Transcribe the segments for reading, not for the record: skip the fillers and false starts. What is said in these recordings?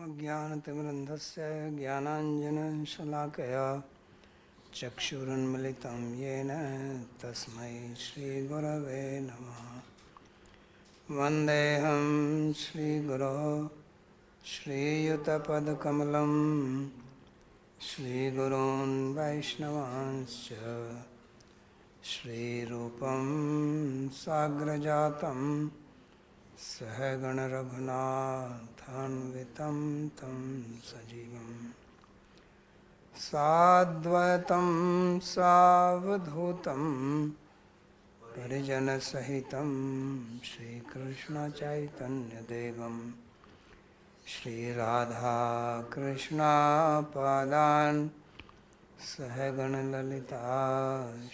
ज्ञानतिमिरन्धस्य ज्ञानाञ्जनशलाकया चक्षुरुन्मिलितं येन तस्मै श्रीगुरवे नमः। वन्देऽहं श्रीगुरो श्रीयुतपदकमलं श्रीगुरून् वैष्णवांश्च श्रीरूपं साग्रजातं सहगणरघुनाथान्वितं तं सजीवं साद्वैतं सावधूतं परिजनसहितं श्रीकृष्णचैतन्यदेवं श्रीराधाकृष्णपादान् सहगणललिता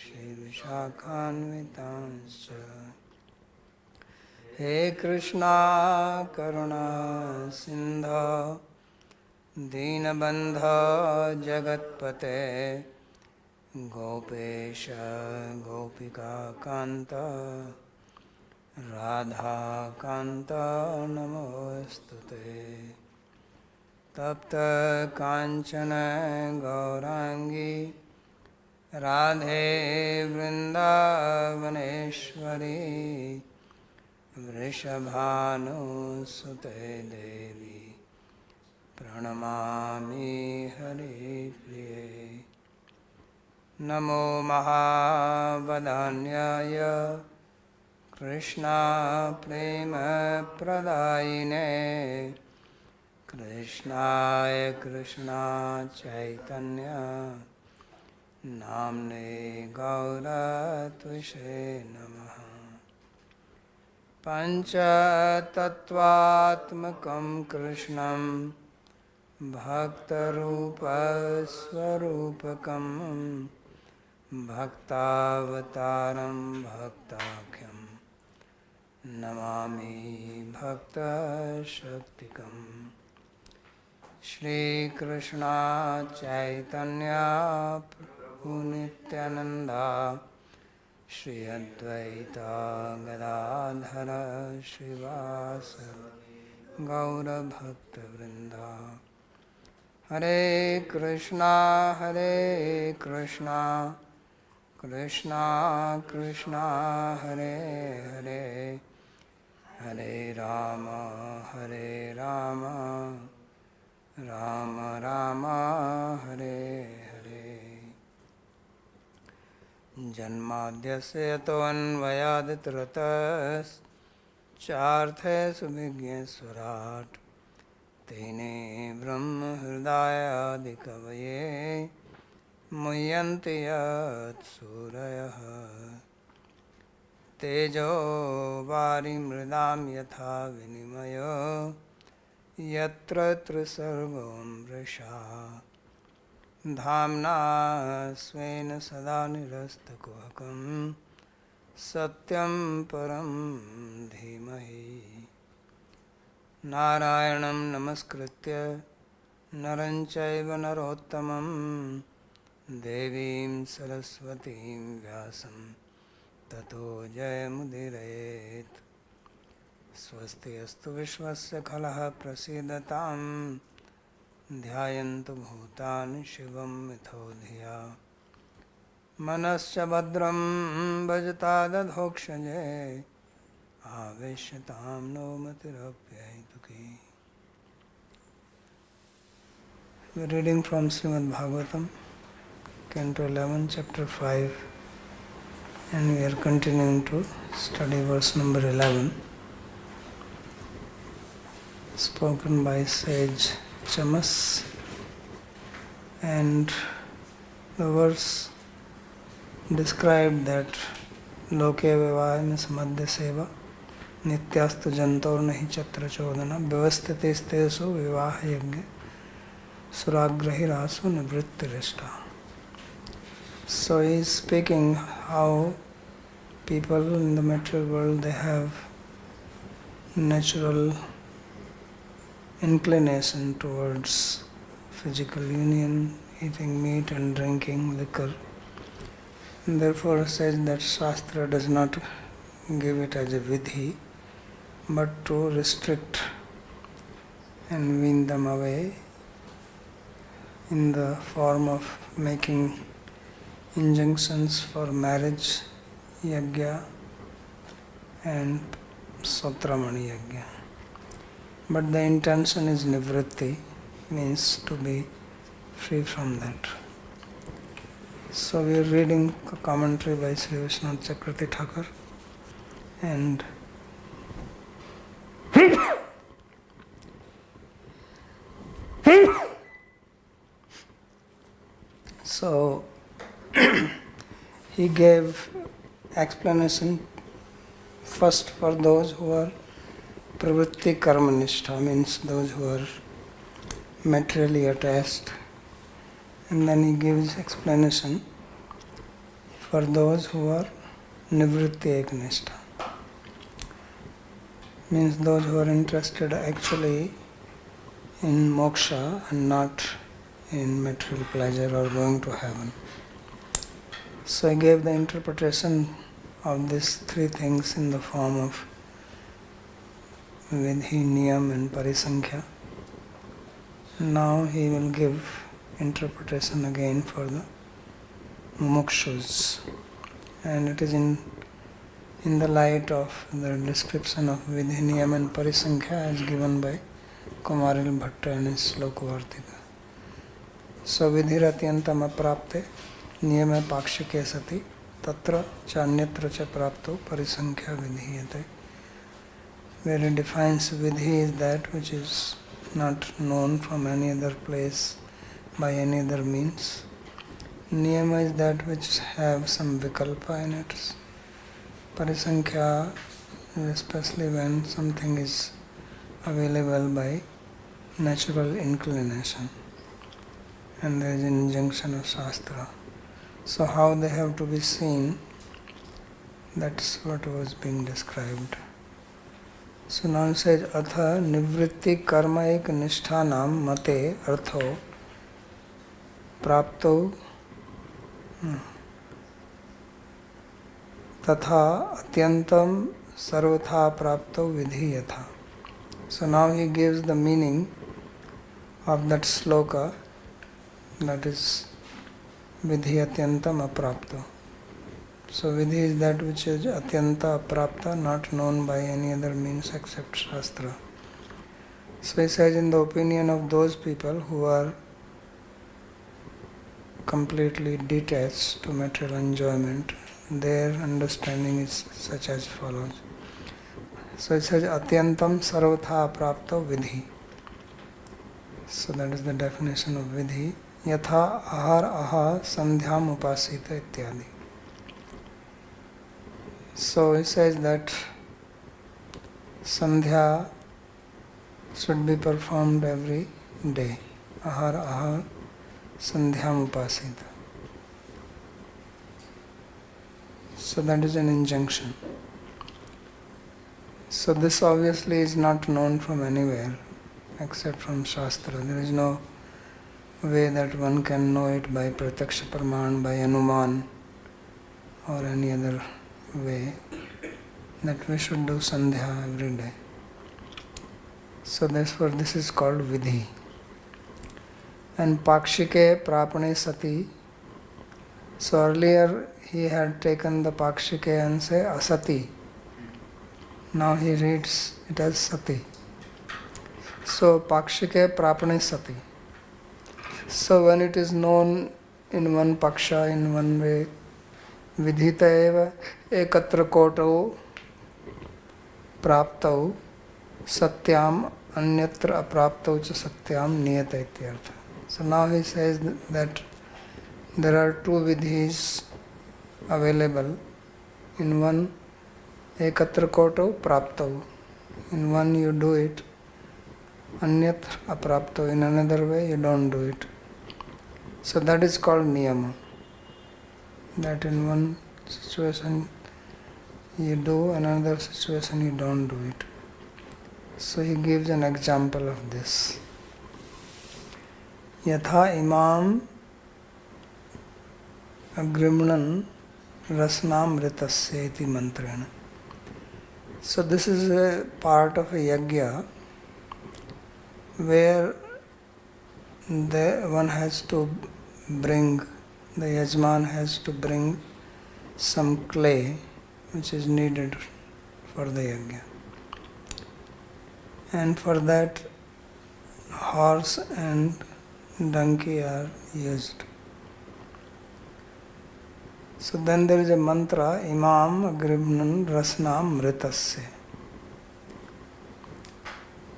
श्रीविशाखान्वितांश्च। हे कृष्णा करुणा सिन्धो दीनबन्धो जगत्पते गोपेश गोपिकान्त राधाकान्त नमोऽस्तुते। तप्त काञ्चन गौरांगी राधे वृन्दावनेश्वरी वृषभानुसुते देवी प्रणमामि हरिप्रिये। नमो महावदान्याय कृष्णा प्रेम प्रदायिने कृष्णाय कृष्णा चैतन्य नाम्ने गौरत्विषे नमः। पञ्चतत्त्वात्मकं कृष्णं भक्तरूपस्वरूपकं भक्तावतारं भक्ताख्यं नमामि भक्तशक्तिकम्। श्रीकृष्ण चैतन्य प्रभु नित्यानंदा श्री अद्वैता गदाधर श्रीवासदि गौरभक्तवृंदा। हरे कृष्णा कृष्णा कृष्णा हरे हरे हरे राम राम राम हरे हरे। जन्माद्यस्य यतोऽन्वयादितरतश्चार्थेषु विज्ञेश्वराट् तेने ब्रह्महृदायादिकवये मुह्यन्ति यत्सूरयः। तेजो वारिमृदां यथा विनिमयो यत्र त्रिसर्गो मृषा धाम्ना स्वेन सदा निरस्तकुहकं सत्यं परं धीमहि। नारायणं नमस्कृत्य नरं चैव नरोत्तमं देवीं सरस्वतीं व्यासं ततो जयमुदीरयेत्। स्वस्ति अस्तु विश्वस्य खलः प्रसीदतां ध्यायन्तु भूतानि शिवं मिथो धिया। मनश्च भद्रं भजता दधोक्षजे आवेश्यतां no मतिरप्यहेतुकी। We are reading from Śrīmad-Bhāgavatam, Canto 11, Chapter 5, and we are continuing to study verse number 11. Spoken by sage Chamas, and the verse described that loke vivayam samadhya seva nityastu jantor nahi chatra chodana vyavasthitishtesu vivaha yagya suragrahirasu nivrittirishta. So he is speaking how people in the material world, they have natural inclination towards physical union, eating meat and drinking liquor. And therefore says that Shastra does not give it as a vidhi, but to restrict and wean them away in the form of making injunctions for marriage yajna and Sotramani yajna. But the intention is nivritti, means to be free from that. So we are reading a commentary by Sri Vishwanath Chakravarti Thakur, and so he gave explanation first for those who are pravritti karmanistha, means those who are materially attached, and then he gives explanation for those who are nivritti eknistha, means those who are interested actually in moksha and not in material pleasure or going to heaven. So he gave the interpretation of these three things in the form of vidhi, niyam and parisankhya. Now he will give interpretation again for the mumukshus, and it is in the light of the description of vidhi, niyam and parisankhya as given by Kumaril Bhatta in his Slokavartika. So vidhiratyantam aprapte niyame pakshike sati tatra cha anyatra cha prapto parisankhya vidhiyate. Where he defines vidhi is that which is not known from any other place by any other means. Niyama is that which have some vikalpa in it. Parisankhya, especially when something is available by natural inclination, and there is an injunction of Shastra. So how they have to be seen, that's what was being described. So now it says, Atha nivritti karma ek nishthanam mate artho prapto tatha atyantam sarvatha prapto vidhiyatha. So now he gives the meaning of that sloka, that is vidhi atyantam aprapto. So vidhi is that which is atyanta aprapta, not known by any other means except Shastra. So he says, in the opinion of those people who are completely detached to material enjoyment, their understanding is such as follows. So it says atyantam sarvatha aprapto vidhi. So that is the definition of vidhi. Yatha ahar aha sandhyam upasita ityadi. So he says that sandhya should be performed every day. Ahar ahar sandhyam upasita. So that is an injunction. So this obviously is not known from anywhere except from Shastra. There is no way that one can know it by pratyaksha praman, by anuman or any other way, that we should do sandhya every day. So therefore this is called vidhi. And pakshike prapane sati. So earlier he had taken the pakshike and say asati. Now he reads it as sati. So pakshike prapane sati. So when it is known in one paksha, in one way, vidhita eva ekatra koto praptau satyam anyatra apraptau cha satyam niyata ityartha. So now he says that there are two vidhis available. In one, ekatra koto praptau. In one you do it, anyatra apraptau. In another way you don't do it. So that is called niyama. That in one situation you do, another situation you don't do it. So he gives an example of this. Yatha imam agrimnan rasnamritasya iti mantrena. So this is a part of a yajna where one has to bring, the Yajman has to bring some clay which is needed for the yajna. And for that, horse and donkey are used. So then there is a mantra, Imam Agribnan Rasnam Mritasya.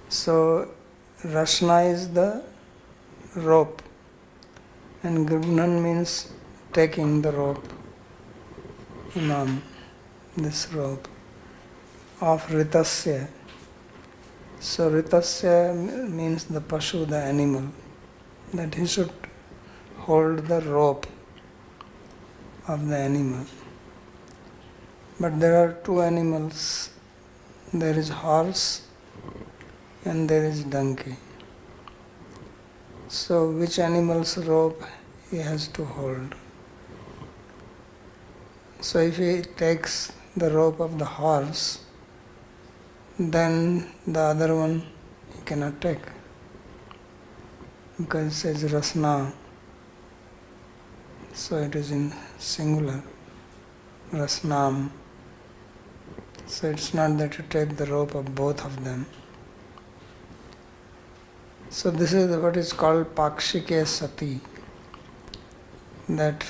So Rasna is the rope, and Gribnan means taking the rope. Imam, this rope of Ritasya. So Ritasya means the Pashu, the animal, that he should hold the rope of the animal. But there are two animals, there is horse and there is donkey. So which animal's rope he has to hold? So if he takes the rope of the horse, then the other one he cannot take, because it says Rasna. So it is in singular, Rasnam. So it's not that you take the rope of both of them. So this is what is called Pakshike Sati, that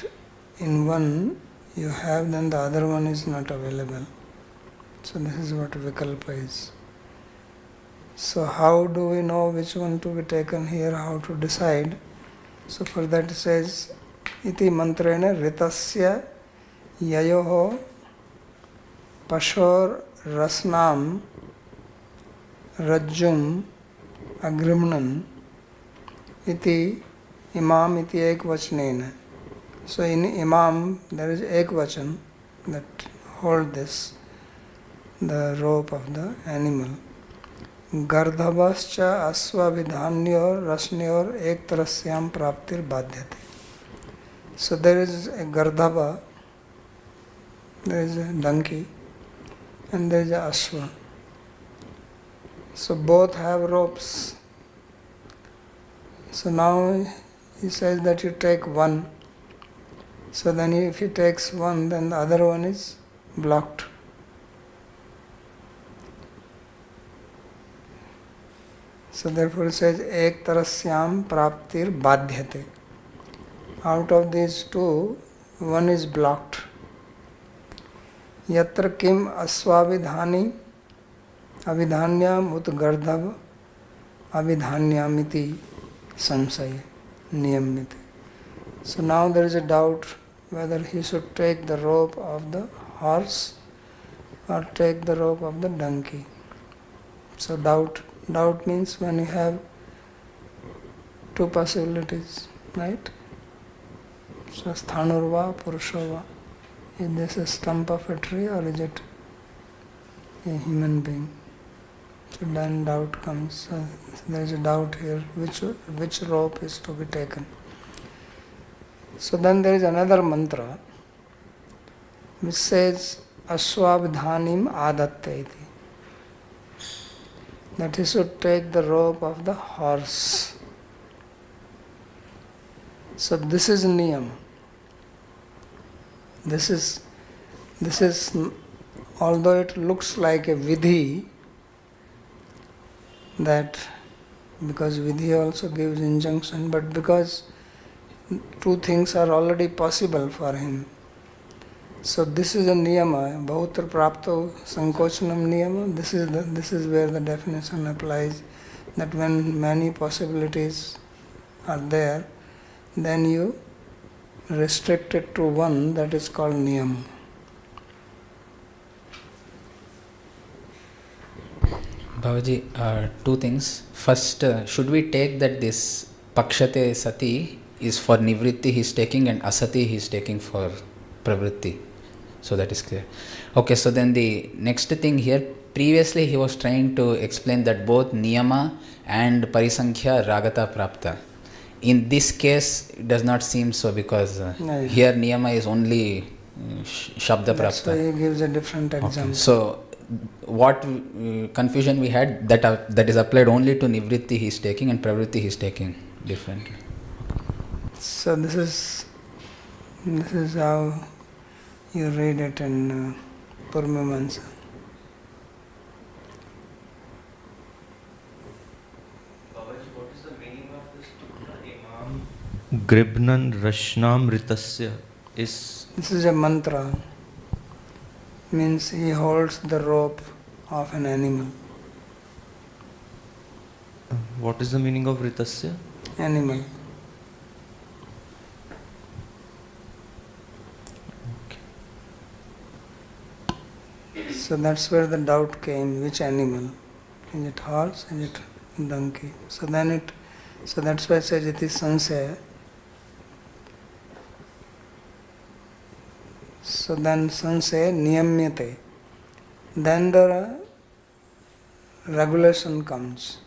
in one you have, then the other one is not available. So this is what Vikalpa is. So how do we know which one to be taken here, how to decide? So for that it says, Iti mantrena ritasya yayoho pashor rasnam rajjum agrimnan iti imam iti ekvachanena. So in imam there is ekvachan that hold this, the rope of the animal. Gardhabascha asva vidhanyor rasnyor ek tarasyam praptir badhyate. So there is a Gardhaba, there is a donkey, and there is a Ashwa. So both have ropes. So now he says that you take one. So then if he takes one, then the other one is blocked. So therefore it says ek tarasyam praptir badhyate. Out of these two, one is blocked. Yatra kim asvavidhani avidhanyam ut gardhava avidhanyamiti samsaya niyamiti. So now there is a doubt whether he should take the rope of the horse or take the rope of the donkey. So doubt means when you have two possibilities, right? So sthanurva, purushova. Is this a stump of a tree or is it a human being? So then doubt comes. So there is a doubt here, which rope is to be taken. So then there is another mantra which says Aswabdhanim adatte iti, that he should take the rope of the horse. So this is niyam. This is, although it looks like a vidhi, that because vidhi also gives injunction, but because two things are already possible for him. So this is a niyama, bhahutra prapto sankochanam niyama. This is where the definition applies, that when many possibilities are there, then you restrict it to one, that is called niyama. Babaji, two things. First, should we take that this pakshate sati is for nivritti he is taking and asati he is taking for pravritti? So that is clear. Okay, so then the next thing here, previously he was trying to explain that both niyama and parisankhya ragata prapta. In this case, it does not seem so, because here niyama is only shabda prapta. That's why he gives a different example. Okay. So what confusion we had, that is applied only to nivritti he is taking and pravritti he is taking differently. So this is how you read it in Purmamansa. Babaji, what is the meaning of this Imam Gribnan Rashnamritasya? This is a mantra. Means he holds the rope of an animal. What is the meaning of Ritasya? Animal. So that's where the doubt came, which animal? Is it horse? Is it donkey? So that's why it says it is sansaya. So then sansaya niyamyate. Then the regulation comes.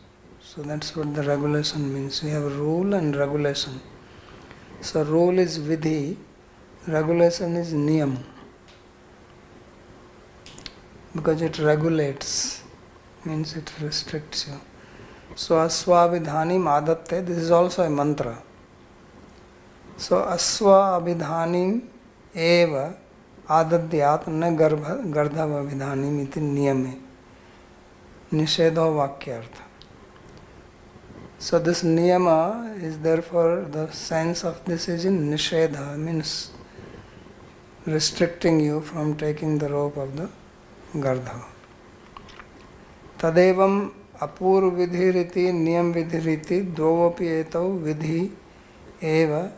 So that's what the regulation means. We have rule and regulation. So rule is vidhi, regulation is niyam. Because it regulates, means it restricts you. So aswa abhidhanim adatte, this is also a mantra. So aswa abhidhanim eva adadyat na gardhava abhidhanim iti niyame. Nishedho vakyartha. So this niyama is therefore, the sense of this is in nishedha, means restricting you from taking the rope of the Gardhava. Tadevam apur vidhiriti niyam vidhiriti dvovapi etau vidhi eva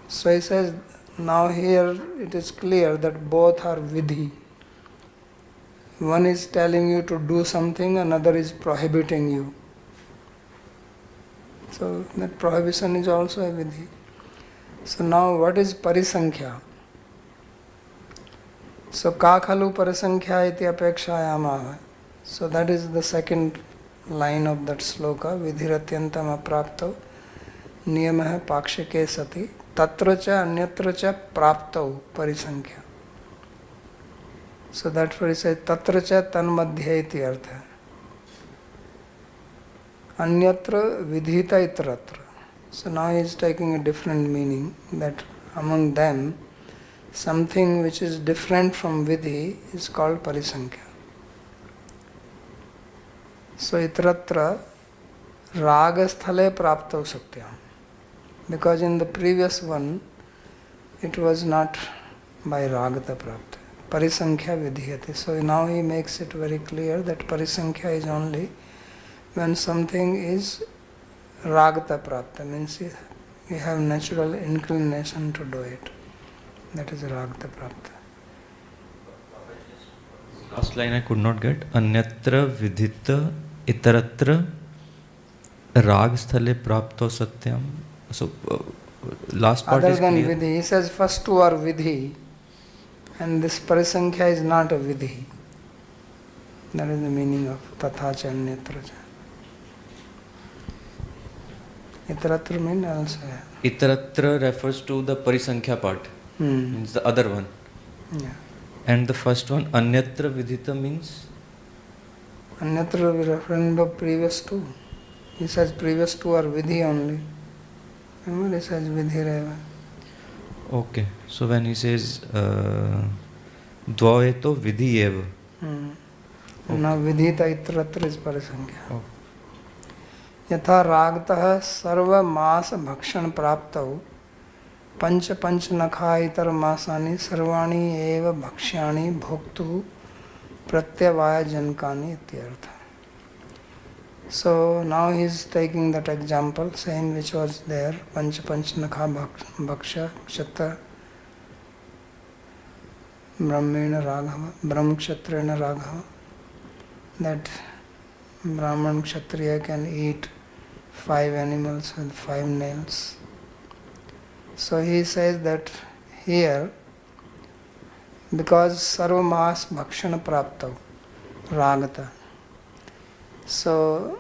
So he says, now here it is clear that both are vidhi. One is telling you to do something, another is prohibiting you. So that prohibition is also a vidhi. So now what is parisankhya? So ka khalu parisankhya iti apekshayamaha. So that is the second line of that sloka. Vidhiratyantam apraptau niyamah pakshike sati tatra cha anyatra cha praptau parisankhya. So that's what he says, tatra cha tanmadhya iti artha. Anyatra vidhita itratra. So now he is taking a different meaning, that among them, something which is different from vidhi is called parisankhya. So itratra ragasthale praptau satyam. Because in the previous one, it was not by ragata prapta. Parisankhya vidhiyate. So now he makes it very clear that parisankhya is only when something is ragata prapta, means you have natural inclination to do it. That is ragata prapta. Last line I could not get. Anyatra vidhita itaratra rag sthale prapto satyam. So last part Other is than clear. vidhi, he says first two are vidhi, and this parisankhya is not a vidhi. That is the meaning of tathacha anyatra cha. Itaratra means also. Itaratra refers to the parisankhya part. Means the other one. Yeah. And the first one, anyatra vidhita, means? Anyatra referring to previous two. He says previous two are vidhi only. Remember he says vidhi reva. Okay. So when he says dvaeto vidhi eva. Okay. Now vidhita itratra is parisankhya. Okay. यथा रागतः सर्व मास भक्षण प्राप्तौ पंच पंच नखा इतर मासानि सर्वाणि एव भक्ष्याणि भोक्तुः प्रत्यवाय जनकानि इत्यर्थ. So now he is taking that example, same which was there, panch panch nakha bhaksha kshatta brahmena raghava brahm kshatrena raghava, that Brahman Kshatriya can eat 5 animals with 5 nails. So he says that here, because sarva mas bhakshana praptav ragata, so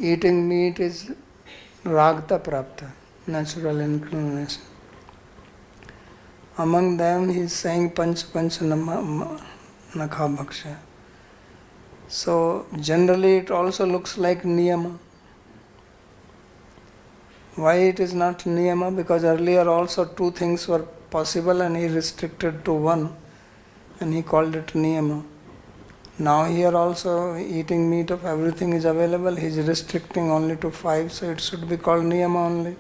eating meat is ragata prapta, natural inclination. Among them he is saying panch nakha bhaksha. So generally it also looks like niyama. Why it is not niyama? Because earlier also two things were possible and he restricted to one and he called it niyama. Now here also eating meat of everything is available, he is restricting only to 5, so it should be called niyama only.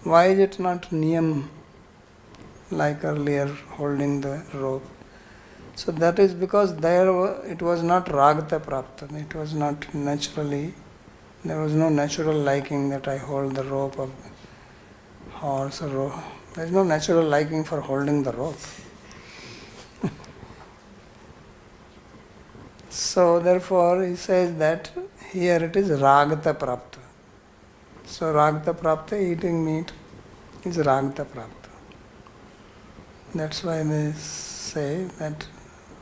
Why is it not niyam like earlier holding the rope? So that is because it was not ragata prapta, it was not naturally, there was no natural liking that I hold the rope of horse or rope. There is no natural liking for holding the rope. So therefore he says that here it is ragata prapta. So ragata prapta, eating meat, is ragata prapta. That's why they say that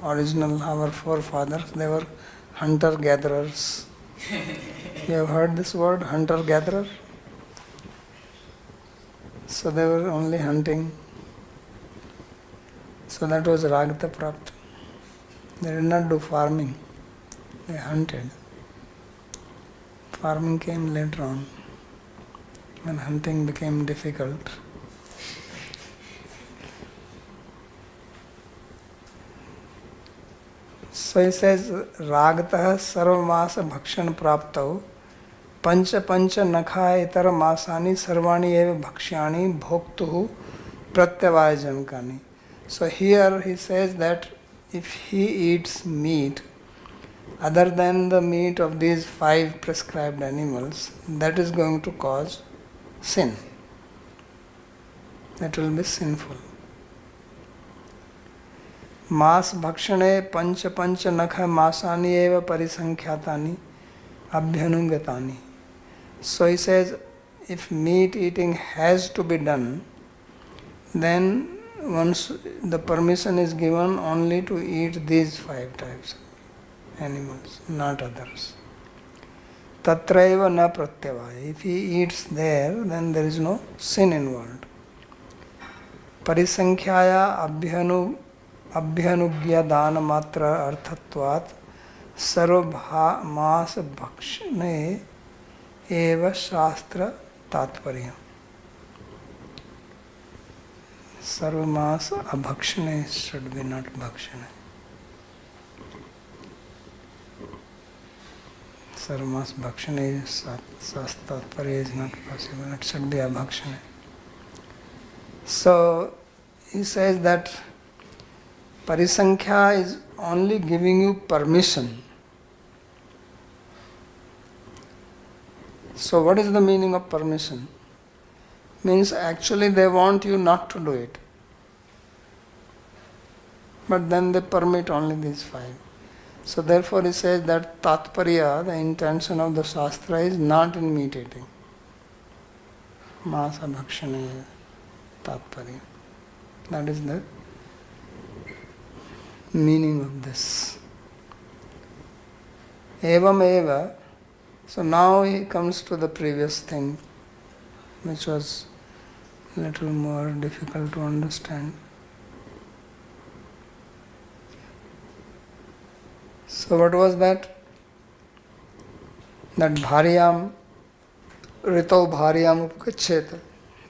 original our forefathers, they were hunter-gatherers. You have heard this word, hunter-gatherer? So they were only hunting. So that was ragata prapta. They did not do farming. They hunted. Farming came later on, when hunting became difficult. So he says, Ragatah sarvamasa bhakshan praptau pancha nakha itara masani sarvani eva bhakshyani bhoktuhu pratyavaya jankani. So here he says that if he eats meat other than the meat of these 5 prescribed animals, that is going to cause sin. That will be sinful. Mas bhakshane pancha nakha masani eva parisankhyatani abhyanugatani. So he says, if meat eating has to be done, then once the permission is given only to eat these 5 types of animals, not others. Tatraiva na pratyavaya. If he eats there, then there is no sin involved. Parisankhyaya abhyanugya dana matra arthatvat sarva mas bhakshane eva shastra tatparya. Sarvamas abhakshane should be not bhakshane. Sarvamas bhakshane tatparya is not possible. It should be abhakshane. So he says that parisankhya is only giving you permission. So what is the meaning of permission? Means actually they want you not to do it. But then they permit only these 5. So therefore he says that tatparya, the intention of the shastra, is not in meat eating. Masa bhakshane tatparya. That is the meaning of this. Evam eva. So now he comes to the previous thing, which was a little more difficult to understand. So what was that? That bharyam, ritau bharyam upgaccheta,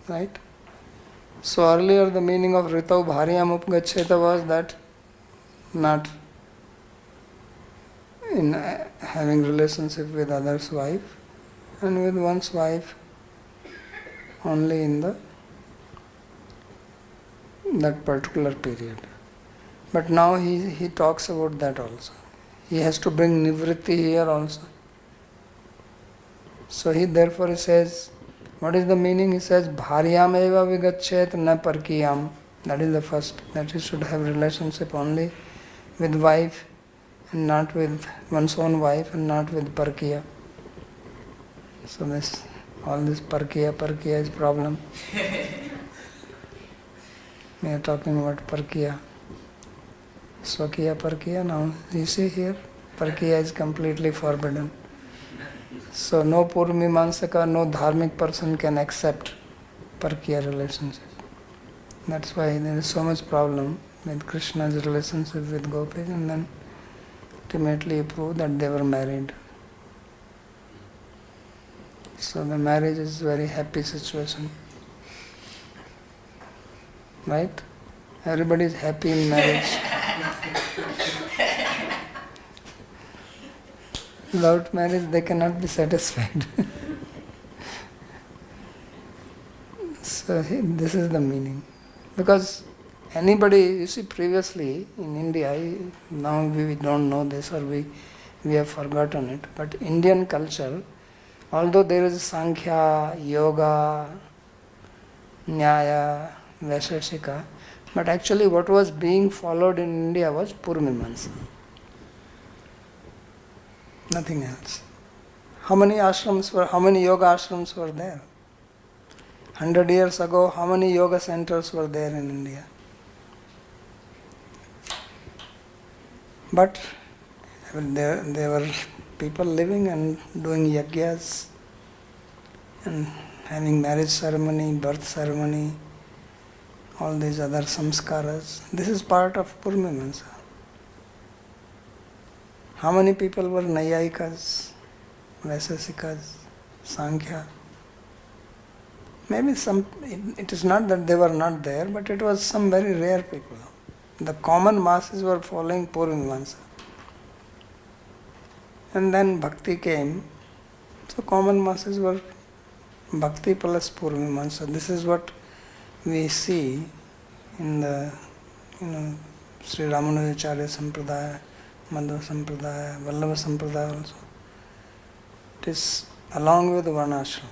right? So earlier the meaning of ritau bharyam upgaccheta was that not in having relationship with others' wife and with one's wife only in that particular period. But now he talks about that also. He has to bring nivritti here also. So he says, what is the meaning? He says, bharyam eva vigachet na parkiyam. That is the first, that he should have relationship only with wife and not with one's own wife and not with parkiya. So all this parkiya is problem. We are talking about parkiya. Swakiya parkiya, now you see here, parkiya is completely forbidden. So no Purvamimansaka, no dharmic person can accept parkiya relationship. That's why there is so much problem with Krishna's relationship with gopis, and then ultimately proved that they were married. So the marriage is very happy situation. Right? Everybody is happy in marriage. Without marriage they cannot be satisfied. So this is the meaning. Because anybody, you see, previously in India, now we don't know this or we have forgotten it, but Indian culture, although there is Sankhya, Yoga, Nyaya, Vaisheshika, but actually what was being followed in India was Purmimamsa. Nothing else. How many yoga ashrams were there? 100 years ago, how many yoga centers were there in India? But there were people living and doing yagyas and having marriage ceremony, birth ceremony, all these other samskaras. This is part of Purmimamsa. How many people were Nayayikas, Vaisesikas, Sankhya? Maybe it is not that they were not there, but it was some very rare people. The common masses were following Purmimamsa. And then Bhakti came, so common masses were Bhakti plus Purmimamsa. This is what we see in the Sri Ramanujacharya Sampradaya, Madhva Sampradaya, Vallabha Sampradaya also. It is along with Varnashram.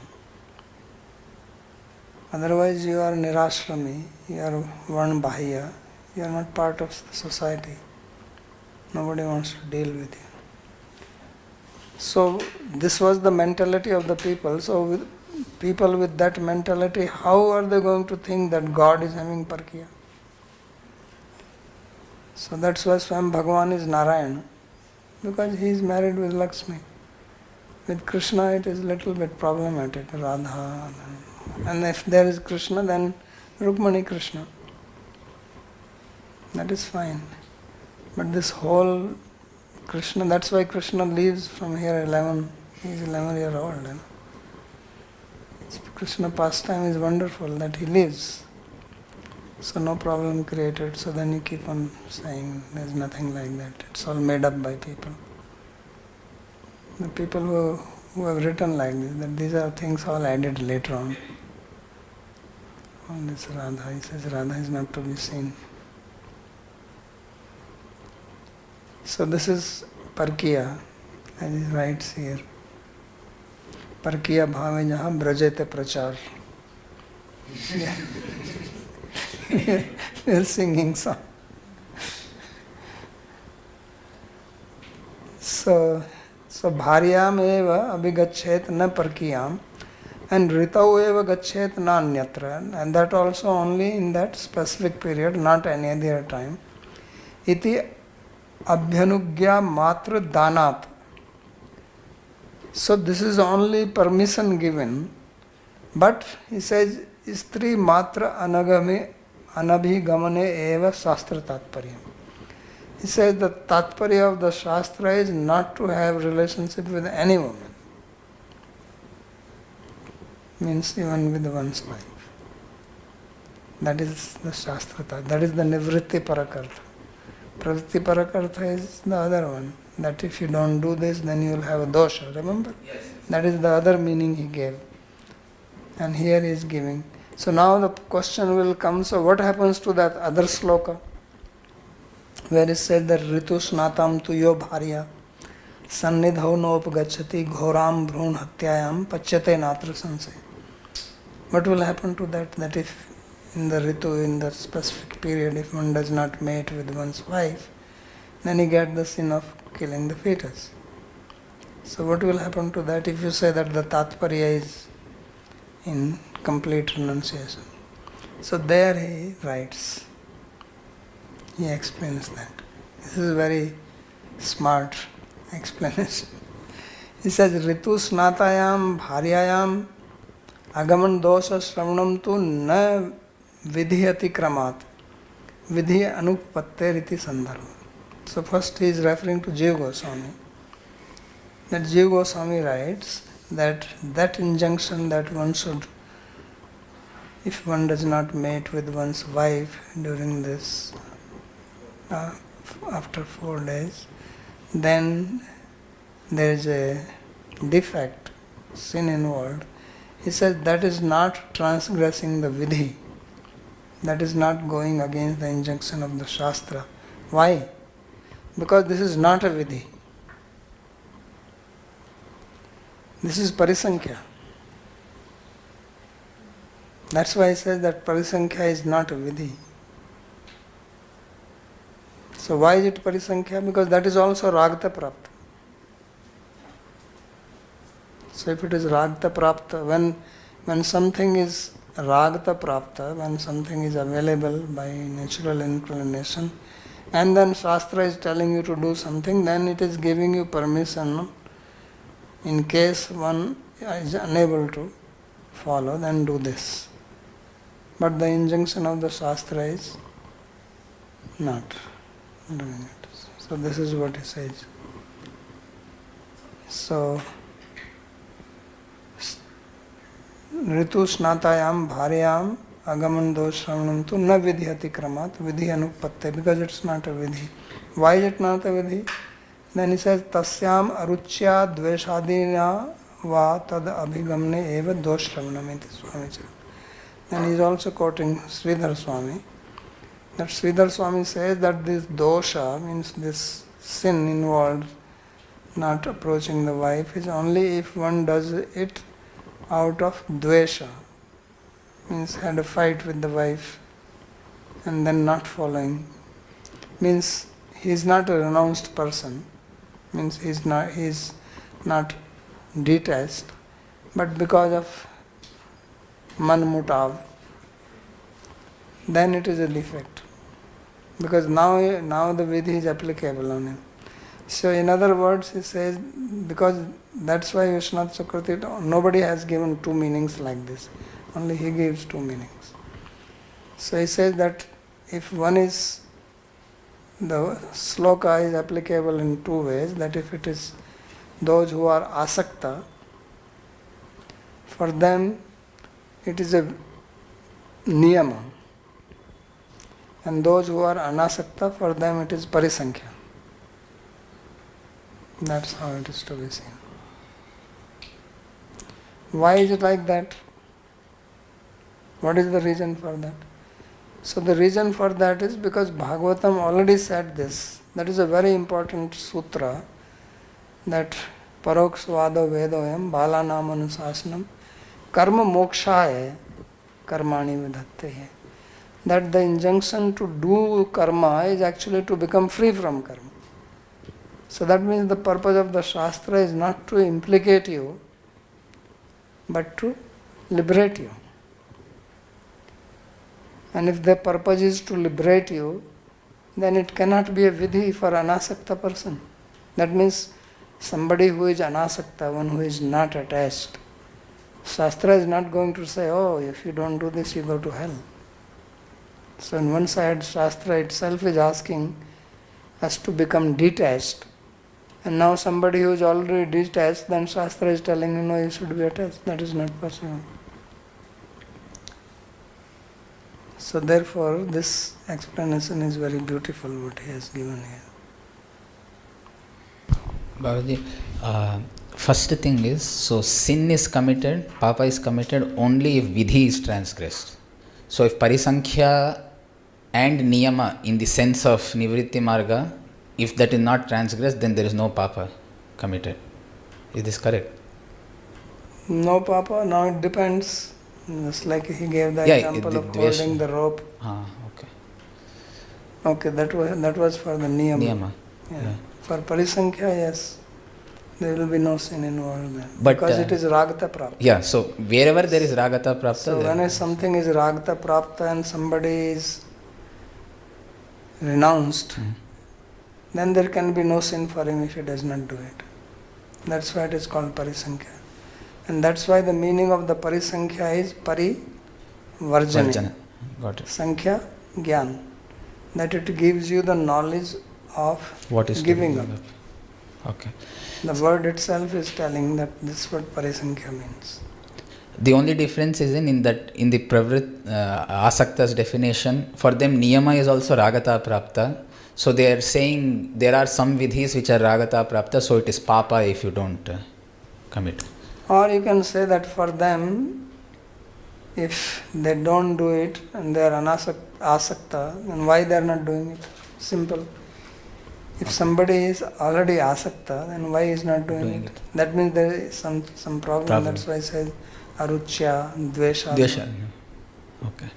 Otherwise you are Nirashrami, you are Varnabahya, you are not part of the society. Nobody wants to deal with you. So this was the mentality of the people. So with people with that mentality, how are they going to think that God is having Parkiya? So that's why Swam Bhagavan is Narayana, because he is married with Lakshmi. With Krishna it is a little bit problematic, Radha. And if there is Krishna, then Rukmani Krishna. That is fine. But this whole Krishna, that's why Krishna leaves from here 11. He is 11-year-old. Krishna pastime is wonderful that he lives. So no problem created. So then you keep on saying there's nothing like that. It's all made up by people. The people who have written like this, that these are things all added later on. All this Radha, he says Radha is not to be seen. So this is Parkiya, as he writes here. Parkiya bhave jaha brajete prachar. We are singing song. So bharyam eva abhigachet na parkiyam, and ritau eva gachet na anyatra, and that also only in that specific period, not any other time. Iti abhyanugya matra danat. So this is only permission given, but he says istri matra anabhigamane eva shastra tatparyam. He says the tatparya of the shastra is not to have relationship with any woman. Means even with one's wife. That is the shastra tatparya. That is the nivritti parakartha. Pravritti parakartha is the other one. That if you don't do this, then you will have a dosha. Remember? Yes. That is the other meaning he gave. And here he is giving. So now the question will come, so what happens to that other sloka? Where it said that Ritu Snatam Tuyo Bharya Sannidhau Nopagachati Ghoram Bhrun Hatyayam Pachyate Natra Sanse. What will happen to that? That if in the Ritu, in the specific period, if one does not mate with one's wife, then he gets the sin of killing the fetus. So what will happen to that if you say that the Tatparya is in complete renunciation? So there he writes, he explains that. This is a very smart explanation. He says, Ritu Snatayam Bharyayam Agaman Dosha Shravanam tu na vidhi atikramat, vidhi anupattir iti sandarbha. So first he is referring to Jiva Goswami. That Jiva Goswami writes that injunction that one should, if one does not mate with one's wife during this, after 4 days, then there is a defect, sin involved. He says that is not transgressing the vidhi. That is not going against the injunction of the Shastra. Why? Because this is not a vidhi. This is parisankhya. That's why he says that parisankhya is not a vidhi. So why is it parisankhya? Because that is also ragta prapta. So if it is ragta prapta, when something is ragta prapta, when something is available by natural inclination, and then Shastra is telling you to do something, then it is giving you permission. In case one is unable to follow, then do this. But the injunction of the Shastra is not doing it. So this is what he says. So, Ritu snatayam bharyam agaman doshravanam tu na vidhi atikramat vidhi anupatte, because it's not a vidhi. Why is it not a vidhi? Then he says tasyam aruchya dveshadina va tad abhigamne eva doshravanam iti Swami. Then he is also quoting Sridhar Swami. That Sridhar Swami says that this dosha, means this sin involved, not approaching the wife, is only if one does it out of dvesha, means had a fight with the wife and then not following, means he is not a renounced person, means he is not detached, but because of manmutav, then it is a defect, because now the vidhi is applicable on him. So in other words, he says, because that's why Vishwanath Chakravarti, nobody has given two meanings like this. Only he gives two meanings. So he says that if one is, the sloka is applicable in two ways, that if it is those who are asakta, for them it is a niyama. And those who are anasakta, for them it is parisankhya. That's how it is to be seen. Why is it like that? What is the reason for that? So the reason for that is because Bhāgavatam already said this. That is a very important sutra, that parokshvado vedoyam balanam anusasanam karma mokshaya karmani vidhatte. That the injunction to do karma is actually to become free from karma. So that means the purpose of the Shastra is not to implicate you, but to liberate you. And if the purpose is to liberate you, then it cannot be a vidhi for anasakta person. That means somebody who is anasakta, one who is not attached. Shastra is not going to say, oh, if you don't do this, you go to hell. So on one side, Shastra itself is asking us to become detached. And now somebody who is already detached, then Shastra is telling you, no, you should be attached. That is not possible. So therefore, this explanation is very beautiful, what he has given here. Babaji, first thing is, so sin is committed, papa is committed only if vidhi is transgressed. So if parisankhya and niyama in the sense of nivritti marga, if that is not transgressed, then there is no papa committed. Is this correct? No papa, now it depends. Just like he gave the example of holding the rope. Okay. Okay, that was for the niyama. Yeah. For parisankhya, yes, there will be no sin involved there. But, because it is ragata prapta. Yeah, so wherever there is ragata prapta. So when something is ragata prapta and somebody is renounced, then there can be no sin for him if he does not do it. That's why it is called parisankhya. And that's why the meaning of the parisankhya is parivarjana. Got it. Sankhya, Gyan. That it gives you the knowledge of What is giving up. Okay. The word itself is telling that this is what Parisankhya means. The only difference is in the asakta's definition, for them niyama is also ragata prapta. So they are saying there are some vidhis which are ragata prapta, so it is papa if you don't commit. Or you can say that for them, if they don't do it and they are asakta, then why they are not doing it? Simple. If somebody is already asakta, then why is not doing it? That means there is some problem. That's why I said aruchya, dvesha. Dvesha. Okay.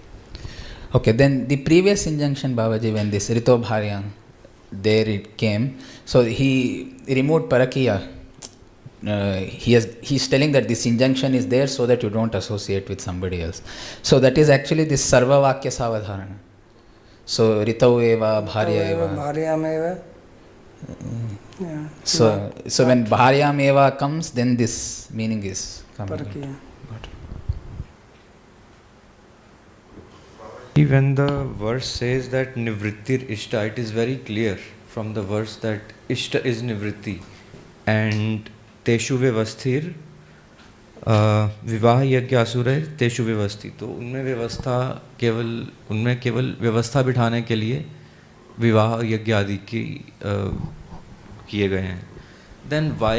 Okay, then the previous injunction, Babaji, when this Rito Bharyan, there it came, so he removed parakiya. He's telling that this injunction is there so that you don't associate with somebody else. So that is actually this sarva vakya savadharana. So Ritau eva, bharya eva. Bharyam eva. Yeah. So when bharyam eva comes, then this meaning is coming. Parakiya. When the verse says that nivrittir ishta, it is very clear from the verse that ishta is nivritti and teshu vyavasthir विवाह यज्ञ असुर है तेषु व्यवस्थित. तो उनमें केवल व्यवस्था बिठाने के लिए विवाह यज्ञ आदि किए गए हैं. Then what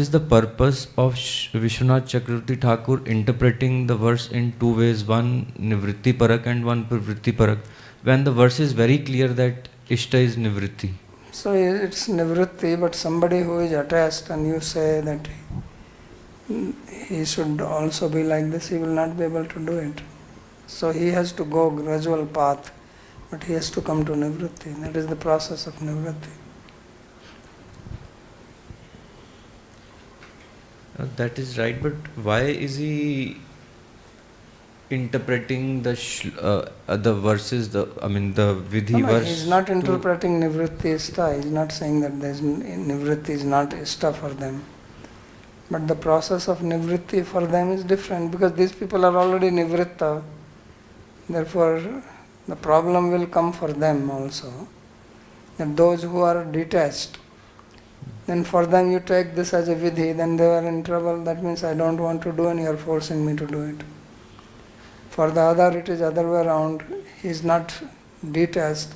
is the purpose of Vishwanath Chakravarti Thakur interpreting the verse in two ways, one nivritti parak and one pravritti parak, when the verse is very clear that ishta is nivritti? So it's nivritti, but somebody who is attached and you say that he should also be like this, he will not be able to do it. So he has to go gradual path, but he has to come to nivritti. That is the process of nivritti. That is right, but why is he interpreting the verses, the vidhi verse? He is not interpreting nivritti ishta. He is not saying that nivritti is not ishta for them. But the process of nivritti for them is different because these people are already nivritta. Therefore, the problem will come for them also. That those who are detached, then for them you take this as a vidhi, then they are in trouble. That means I don't want to do and you are forcing me to do it. For the other, it is other way around. He is not detached,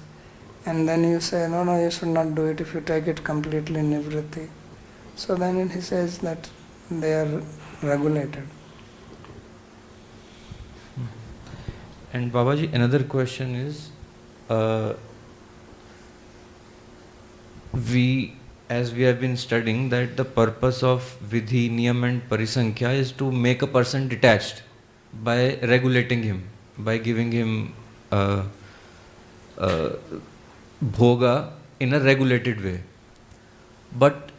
and then you say, no, you should not do it if you take it completely nivritti. So then he says that they are regulated. And Babaji, another question is, as we have been studying that the purpose of vidhi, niyam and parisankhya is to make a person detached by regulating him, by giving him bhoga in a regulated way. But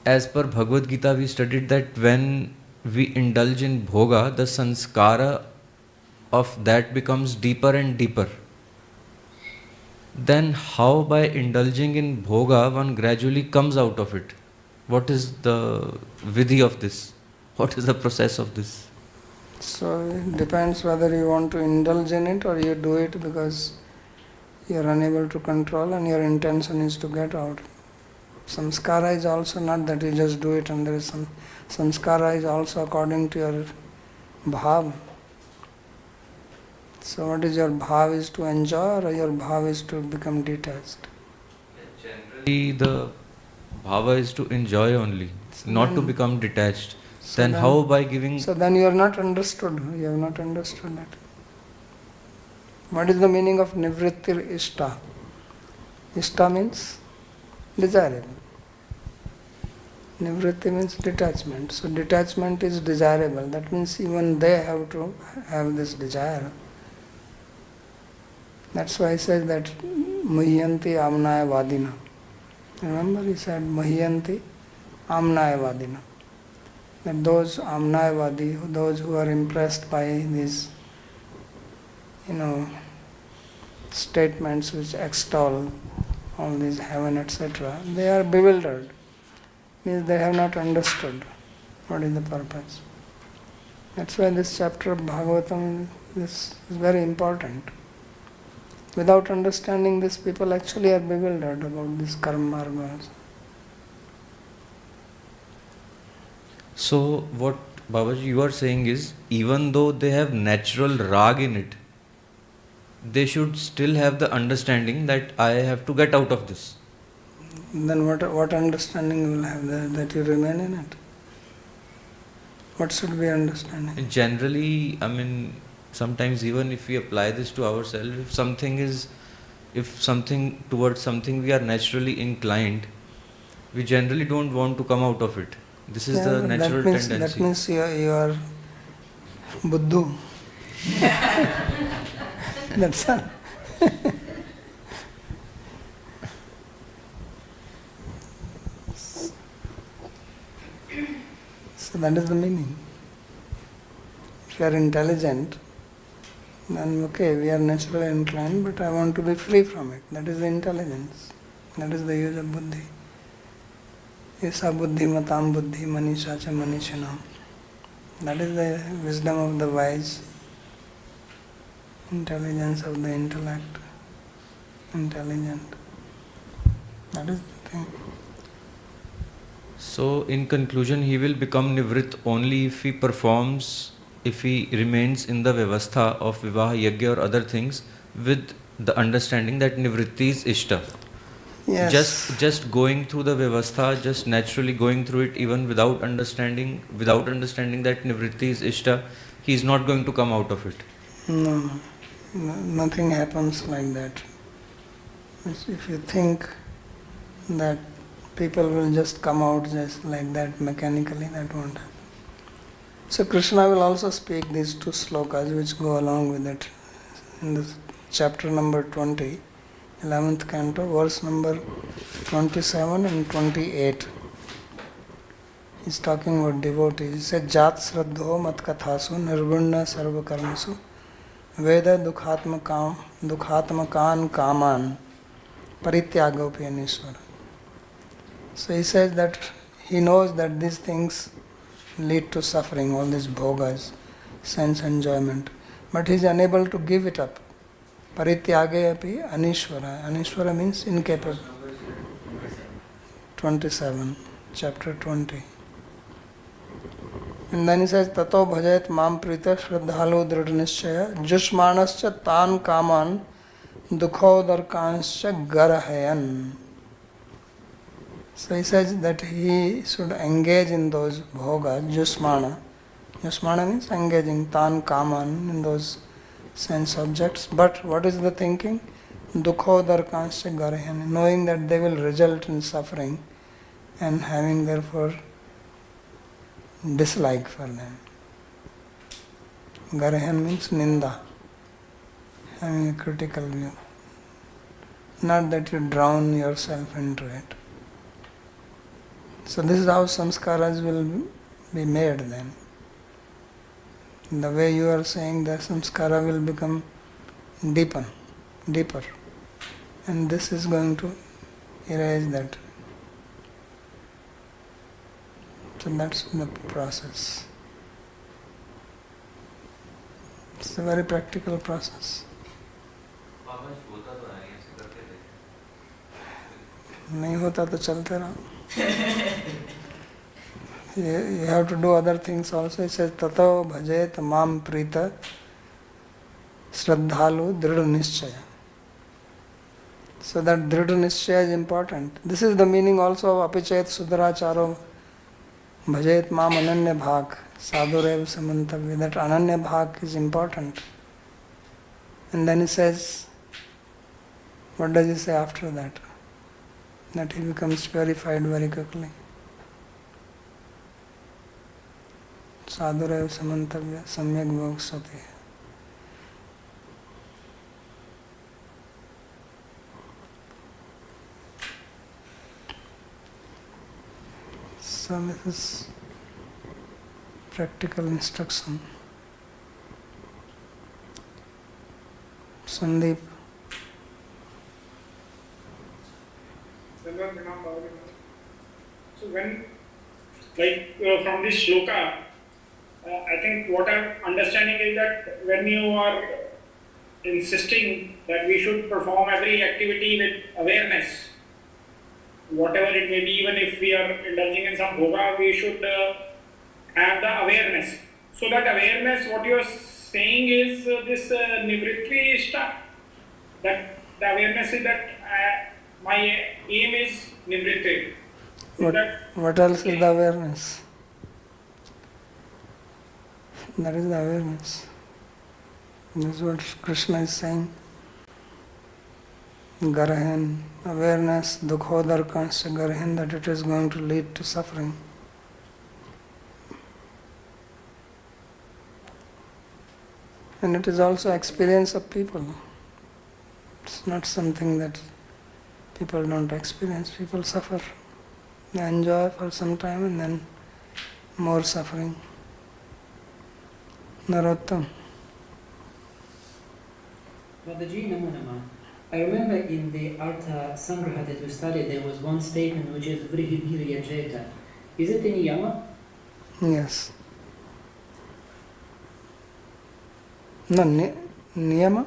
as per Bhagavad Gita, we studied that when we indulge in bhoga, the sanskara of that becomes deeper and deeper. Then how by indulging in bhoga one gradually comes out of it? What is the vidhi of this? What is the process of this? So it depends whether you want to indulge in it or you do it because you are unable to control and your intention is to get out. Samskara is also not that you just do it and there is some. Samskara is also according to your bhav. So what is your bhav is to enjoy or your bhav is to become detached? Generally the bhava is to enjoy only, So not then- to become detached. So then how by giving... So then you are not understood. You have not understood that. What is the meaning of nivrittir ishta? Ishta means desirable. Nivritti means detachment. So detachment is desirable. That means even they have to have this desire. That's why he says that Mahyanti Amnaya Vadina. Remember he said Mahyanti Amnaya Vadina. That those Amnayavadi, those who are impressed by these, statements which extol all these heaven, etc., they are bewildered. Means they have not understood what is the purpose. That's why this chapter of Bhāgavatam This is very important. Without understanding this, people actually are bewildered about this karma margas. So what Babaji you are saying is, even though they have natural rag in it, they should still have the understanding that I have to get out of this. Then what understanding you will have that you remain in it? What should be understanding? Generally, I mean, sometimes even if we apply this to ourselves, if something towards something we are naturally inclined, we generally don't want to come out of it. This is the natural tendency. That means you are buddhu. That's all. So that is the meaning. If you are intelligent, then okay, we are naturally inclined, but I want to be free from it. That is the intelligence. That is the use of buddhi. Esa buddhi matam buddhi manisha cha manishanam. That is the wisdom of the wise, intelligence of the intellect, intelligent. That is the thing. So, in conclusion, he will become nivrit only if he remains in the vyavastha of vivaha, yajna or other things with the understanding that nivritti is ishta. Yes. Just going through the vyavastha, just naturally going through it, even without understanding that nivritti is ishta, he is not going to come out of it. No, nothing happens like that. If you think that people will just come out just like that mechanically, that won't happen. So Krishna will also speak these two slokas which go along with it. In the chapter number 20, 11th canto, verse number 27 and 28. He's talking about devotees. He said, Jat Sraddho Mat Kathasu Nirgunna Sarva Karmasu Veda Dukhatmakan Kaman Parityagopi Anishwara. So he says that he knows that these things lead to suffering, all these bhogas, sense enjoyment, but he is unable to give it up. Parityage api anishwara. Anishwara means incapable. 27, chapter 20. And then he says, Tato bhajayat mam prita shraddhalu dridhanishchaya jushmanascha tan kaman dukhodarkanscha garahayan. So he says that he should engage in those bhogas, jusmana. Jusmana means engaging, tan kaman, in those sense objects. But what is the thinking? Dukhodarkanscha garahayan, knowing that they will result in suffering and having therefore dislike for them. Garahan means ninda, having a critical view. Not that you drown yourself into it. So this is how samskaras will be made then. The way you are saying, the samskara will become deeper. And this is going to erase that. So that's the process. It's a very practical process. नहीं होता तो चलते रहो. You have to do other things also. It says tato bhajet mam prita shraddhalu dridha nischaya. So that dridha nischaya is important. This is the meaning also of apichet sudaracharo bhajet mam ananya bhak sadhurev samantavya. That ananya bhak is important. And then he says, what does he say after that? That he becomes purified very quickly. Sadhurev samantavya samyak bhogsati. So this is practical instruction. Sandeep. So when, like from this shloka, I think what I'm understanding is that when you are insisting that we should perform every activity with awareness, whatever it may be, even if we are indulging in some bhoga, we should have the awareness. So that awareness, what you are saying is this nivritti ishta, that the awareness is that my aim is nivritti. What else is the awareness? That is the awareness. This is what Krishna is saying. Garhen, awareness, dukhodar kansya garhen, that it is going to lead to suffering. And it is also experience of people. It's not something that people don't experience. People suffer. They enjoy for some time and then more suffering. Narottam. Babaji, Namo Namah. I remember in the Artha Sangraha that we studied, there was one statement which is Vrihibhirya Jeta. Is it in Yama? Yes. No, niyama?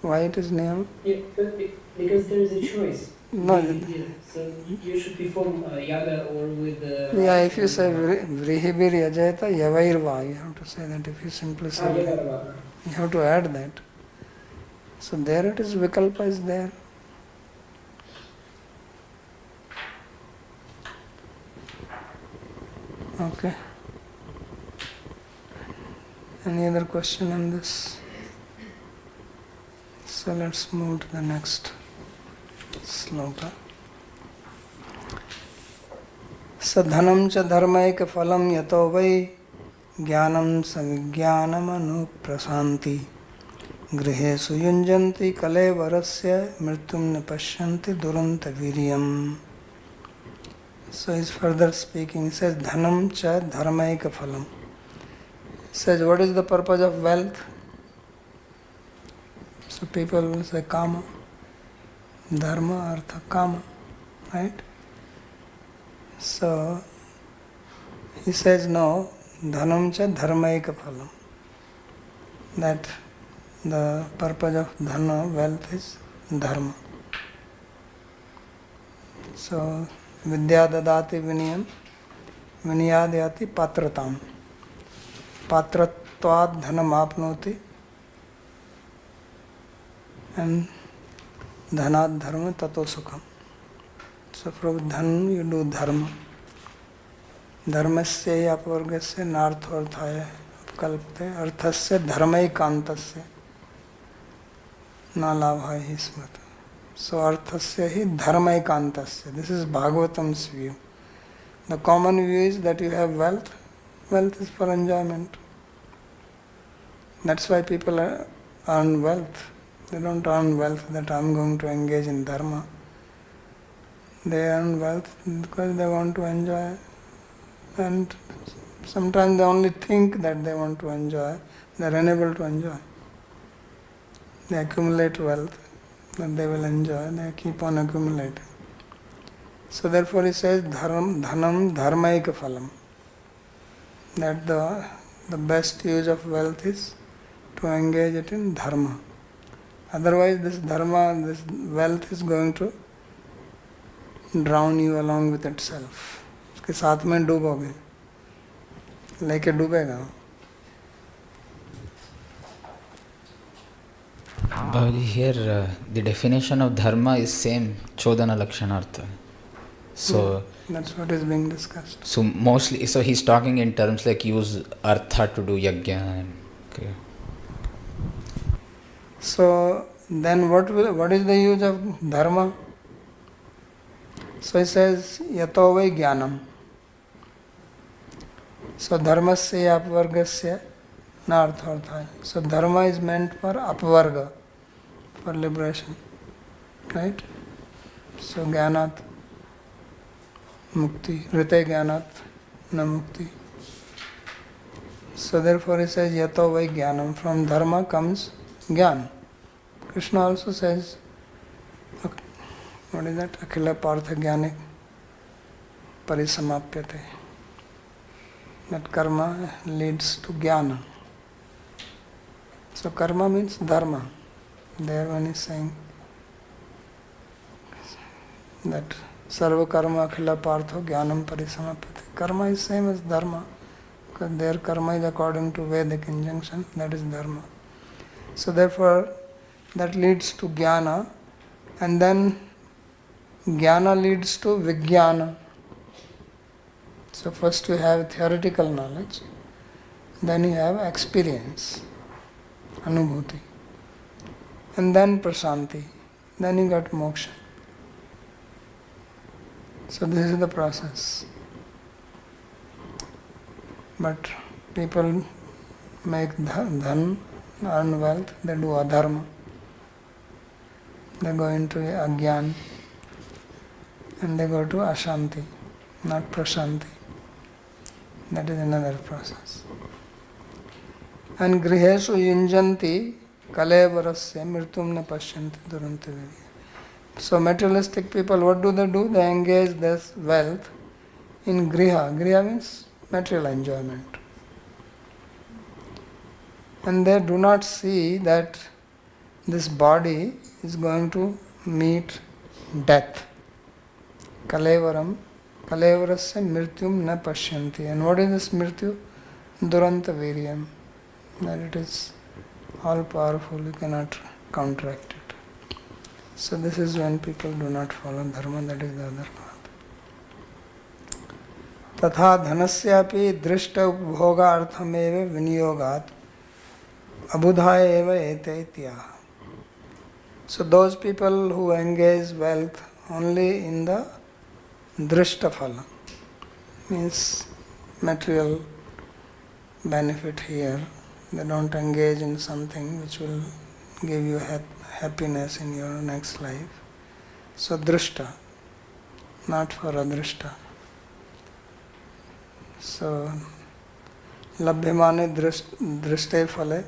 Why it is niyama? Yeah, because there is a choice. No. So you should perform yaga or with Yeah, if you say vrihibir yajayata yavairva, you have to say that. If you simply say that, you have to add that. So there it is, vikalpa is there. Okay. Any other question on this? So let's move to the next sloka. Sadhanam cha dharmaika phalam yato vai jnanam savijnanam anuprasanti grihesu yunjanti kalevarasya mrityum nepashyanti duranta viryam. So he's further speaking. He says dhanam cha dharmaika phalam. He says what is the purpose of wealth? So people will say kama, dharma, artha, kama, right? So he says no, dhanam cha dharmaika phalam. That the purpose of dhana, wealth, is dharma. So vidya dadati vinayam, vinayadayati patratam. Patratvad dhanam apnoti. And dhanat dharma tato sukham. So from dhan you do dharma. Dharmasya apavargasya nartharthaya kalpate arthasya dharmaikantasya na labhaya hi smata. So arthasya hi dharmaikantasya. This is Bhāgavatam's view. The common view is that you have wealth. Wealth is for enjoyment. That's why people earn wealth. They don't earn wealth that I am going to engage in dharma. They earn wealth because they want to enjoy, and sometimes they only think that they want to enjoy. They are unable to enjoy. They accumulate wealth that they will enjoy. They keep on accumulating. So therefore he says dhanam dharmaika phalam. That the best use of wealth is to engage it in dharma. Otherwise this dharma, this wealth is going to drown you along with itself. उसके साथ में डूबोगे, लेके डूबेगा. But here the definition of dharma is same, chodana lakshanartha. So that's what is being discussed. So mostly, so he's talking in terms like use artha to do yajna. Okay. So then what is the use of dharma? So he says yato vai jnanam. So dharmasya apvargasya na artharthaya. So dharma is meant for apvarga, for liberation, right? So jnanat mukti, rite jnanat na mukti. So therefore he says yato vai jnanam. From dharma comes jnana. Krishna also says, what is that? Akhila partha jnane parisamapyate. that karma leads to jnana. So karma means dharma. There one is saying that sarva karma akhila partho jnanam parisamapati. Karma is same as dharma, because their karma is according to Vedic injunction, that is dharma. So therefore that leads to jnana, and then jnana leads to vijnana. So first you have theoretical knowledge, then you have experience, anubhuti, and then prasanti, then you got moksha. So this is the process. But people make dhan, earn wealth, they do adharma. They go into agyan and they go to ashanti, not prasanti. That is another process. And griheshu yunjanti kalevarasya mritum na pashyanti durante virya. So materialistic people, what do? They engage this wealth in griha. Griha means material enjoyment. And they do not see that this body is going to meet death. Kalevarasya mrityum na pashyanti. And what is this mrityu? Duranta viryam. That it is all powerful, you cannot counteract it. So this is when people do not follow dharma, that is the other path. Tatha dhanasyapi drishta upbhoga arthameva vinyogat abudha eva ete ityaha. So those people who engage wealth only in the drishta phala, means material benefit here, they don't engage in something which will give you happiness in your next life. So drishta, not for adrishta. So labhyamane drishte phale,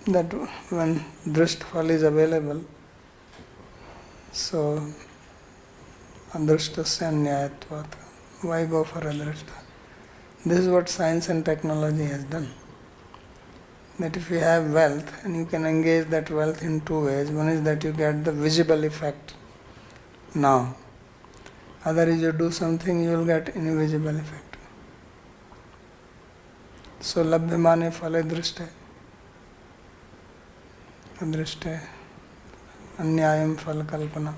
that when drishta phal is available, so adrishtasya anyayatvat. Why go for adrishta? This is what science and technology has done. That if you have wealth and you can engage that wealth in two ways. One is that you get the visible effect now. Other is you do something, you will get invisible effect. So labhyamane phale drishte, adrishte, anyayam phal kalpana.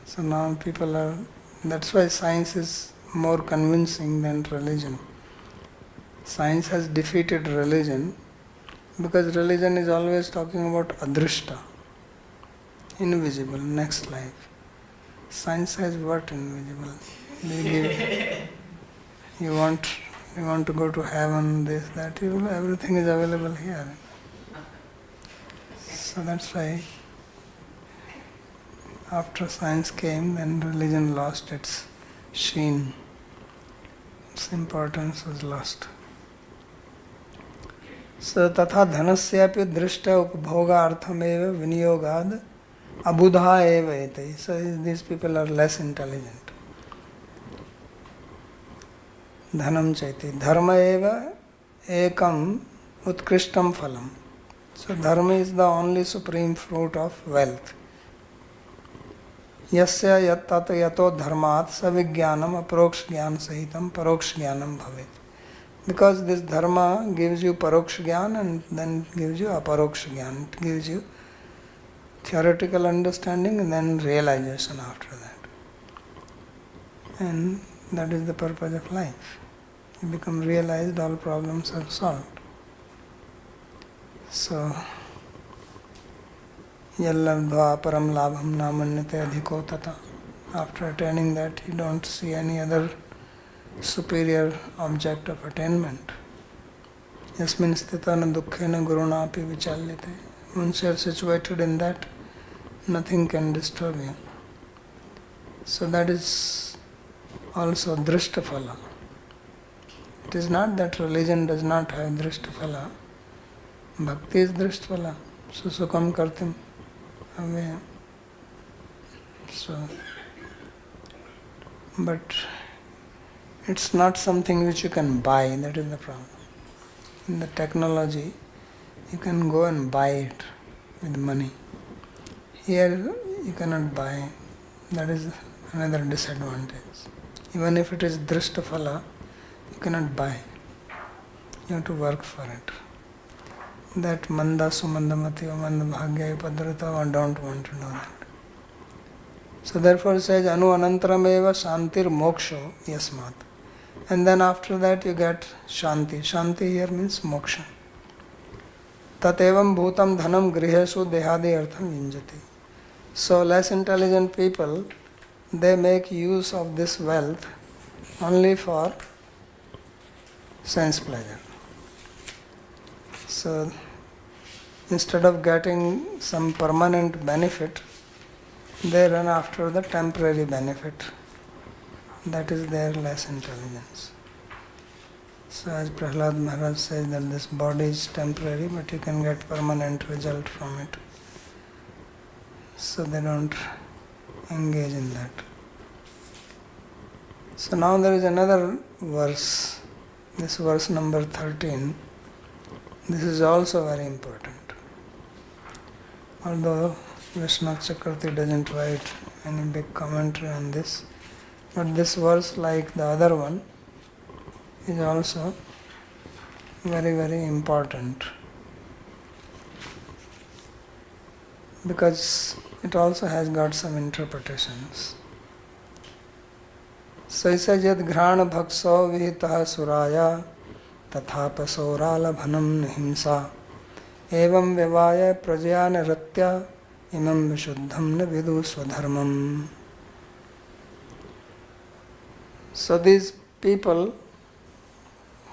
So now people are, that's why science is more convincing than religion. Science has defeated religion because religion is always talking about adrishta, invisible, next life. Science says what invisible? You want to go to heaven, this, that, everything is available here. So that's why after science came, then religion lost its sheen. Its importance was lost. So tatha dhanasyapi drishta upbhoga arthameva vinyogad abudha eva ete. So these people are less intelligent. Dhanam chaiti. Dharma eva ekam utkrishtam phalam. So dharma is the only supreme fruit of wealth. Yasya yat tata yato dharmat savijnanam aporoksha jnana sahitam paroksha jnanam bhavet. Because this dharma gives you paroksha jnana and then gives you aparoksha jnana. It gives you theoretical understanding and then realization after that. And that is the purpose of life. You become realized, all problems are solved. So, yallavdva param labham namanyate adhiko tata. After attaining that, you don't see any other superior object of attainment. Yasmin sthitana dukkhena guruna api vichalyate. Once you are situated in that, nothing can disturb you. So that is also drishta phala. It is not that religion does not have drishta phala. Bhakti is drishta phala. Susukam kartim. So but it's not something which you can buy, that is the problem. In the technology, you can go and buy it with money. Here you cannot buy, that is another disadvantage. Even if it is drishtaphala, you cannot buy. You have to work for it. That manda sumandamati or manda bhagya padrata, I don't want to know that. So therefore it says anu anantaram eva shantir moksho yasmat. And then after that you get shanti. Shanti here means moksha. Tat evam bhutam dhanam grihesu dehadi artham yinjati. So less intelligent people, they make use of this wealth only for sense pleasure. So instead of getting some permanent benefit, they run after the temporary benefit. That is their less intelligence. So as Prahlad Maharaj says that this body is temporary, but you can get permanent result from it. So they don't engage in that. So now there is another verse, this verse number 13. This is also very important. Although Vishnu Chakravarti doesn't write any big commentary on this, but this verse, like the other one, is also very, very important, because it also has got some interpretations. So it says, Yad ghrana bhakso vihitaha suraya tatha pasora labhanam himsa evam vivaya prajaya ratya imam vishuddham na vidu swadharmam. So these people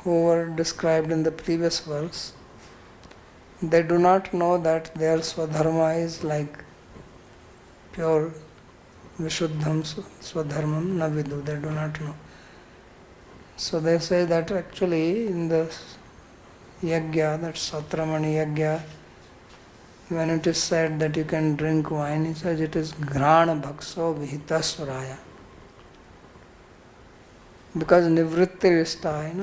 who were described in the previous verse, they do not know that their swadharma is like pure vishuddham swadharmam na vidu. They do not know. So they say that actually in the yajna, that Satramani yajna, when it is said that you can drink wine, he says it is grana bhakso vihita suraya. Because nivritti rishta,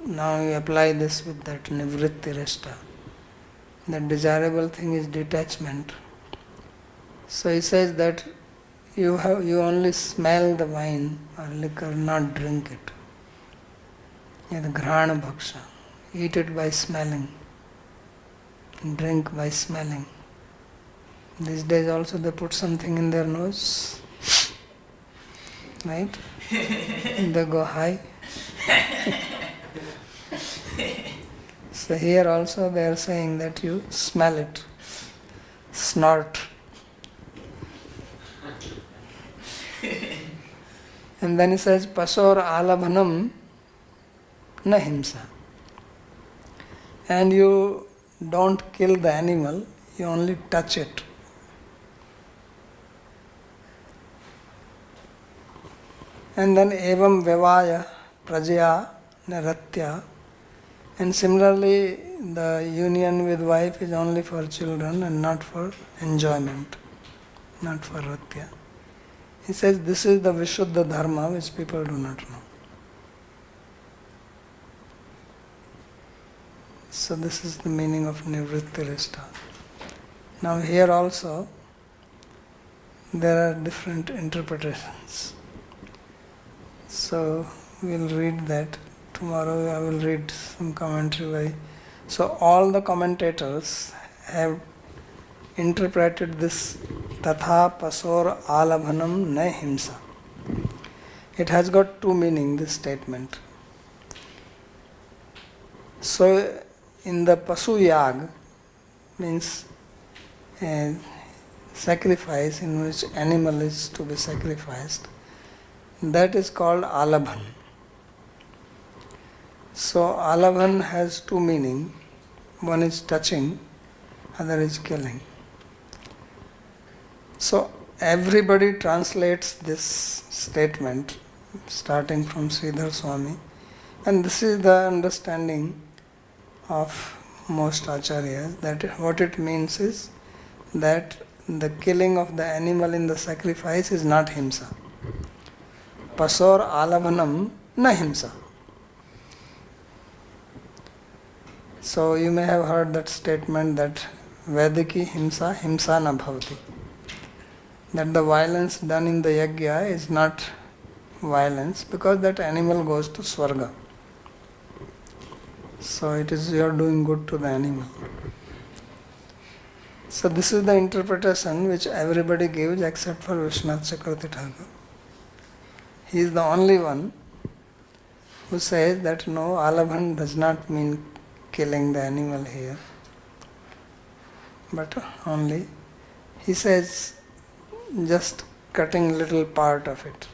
now you apply this with that nivritti rishta. The desirable thing is detachment. So he says that you only smell the wine or liquor, not drink it. The grana bhaksha. Eat it by smelling. Drink by smelling. These days also they put something in their nose. Right? They go high. So here also they are saying that you smell it. Snort. And then he says, Pasor alabhanam na himsa. And you don't kill the animal, you only touch it. And then evam vivaya prajaya naratya. And similarly, the union with wife is only for children and not for enjoyment, not for ratya. He says this is the Vishuddha Dharma which people do not know. So this is the meaning of Nivritti Rishta. Now here also there are different interpretations. So we'll read that. Tomorrow I will read some commentary by. So all the commentators have interpreted this Tatha Pasor Alabhanam Na Himsa. It has got two meanings, this statement. So in the Pasu Yag, means a sacrifice in which animal is to be sacrificed, that is called Alabhan. So Alabhan has two meanings. One is touching, other is killing. So everybody translates this statement starting from Sridhar Swami, and this is the understanding of most acharyas, that what it means is that the killing of the animal in the sacrifice is not himsa. pasor alabhanam na himsa. So you may have heard that statement that Vediki himsa, himsa na bhavati. That the violence done in the yajna is not violence because that animal goes to Swarga. So it is you are doing good to the animal. So this is the interpretation which everybody gives except for Vishwanath Chakravarti Thakur. He is the only one who says that no, alabhan does not mean killing the animal here. But only, he says, just cutting little part of it.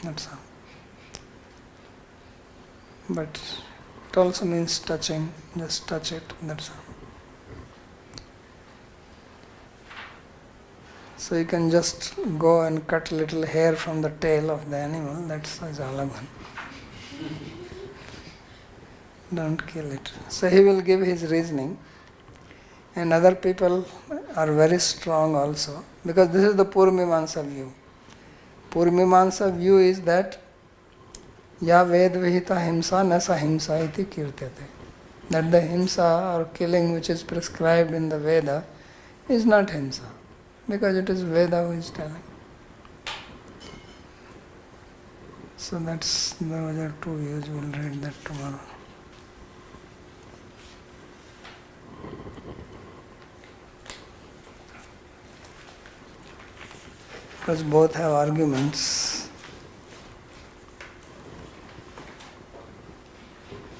That's all. But it also means touching, just touch it, that's all. So you can just go and cut little hair from the tail of the animal, that's alabhan. Don't kill it. So he will give his reasoning. And other people are very strong also, because this is the Purvamimamsa view. Purvamimamsa view is that ya ved vihita himsa nasa himsa iti kirtyate. That the himsa or killing which is prescribed in the Veda is not himsa, because it is Veda who is telling. So that's the other two views. We'll read that tomorrow. Because both have arguments.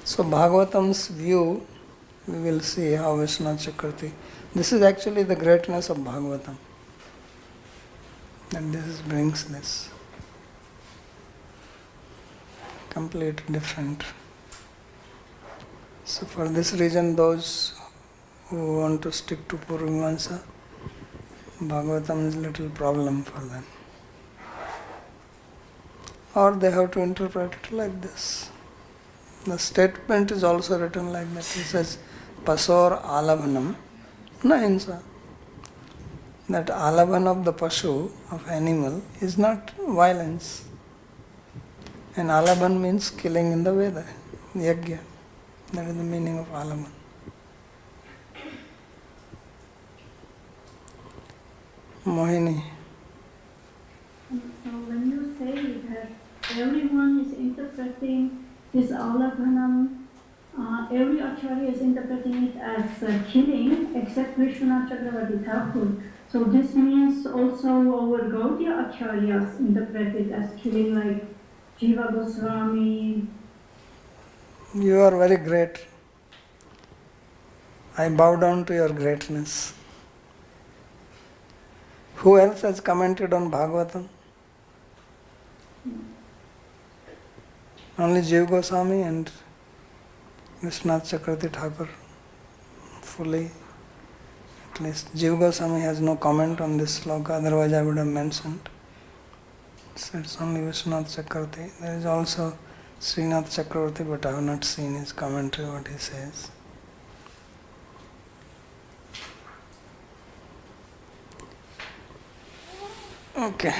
So Bhagavatam's view, we will see how Vishwanath Chakravarti. This is actually the greatness of Bhagavatam. And this brings this. Complete different. So for this reason, those who want to stick to Purvamimamsa, Bhagavatam is a little problem for them. Or they have to interpret it like this. The statement is also written like that. It says, Pasor alabhanam na hinsa. That alabhan of the pashu, of animal, is not violence. And alabhan means killing in the Veda, yajna. That is the meaning of alabhan. Mohini. So when you say that everyone is interpreting this alabhanam, every acharya is interpreting it as killing except Vishwanath Chakravarti Thakur. So this means also our Gaudiya acharyas interpret it as killing, like Jiva Goswami. You are very great. I bow down to your greatness. Who else has commented on Bhagavatam? Only Jiva Goswami and Vishwanath Chakravarti Thakur fully. At least Jiva Goswami has no comment on this sloka, otherwise I would have mentioned. So it's only Vishwanath Chakravarti. There is also Srinath Chakravarti, but I have not seen his commentary, what he says. Okay.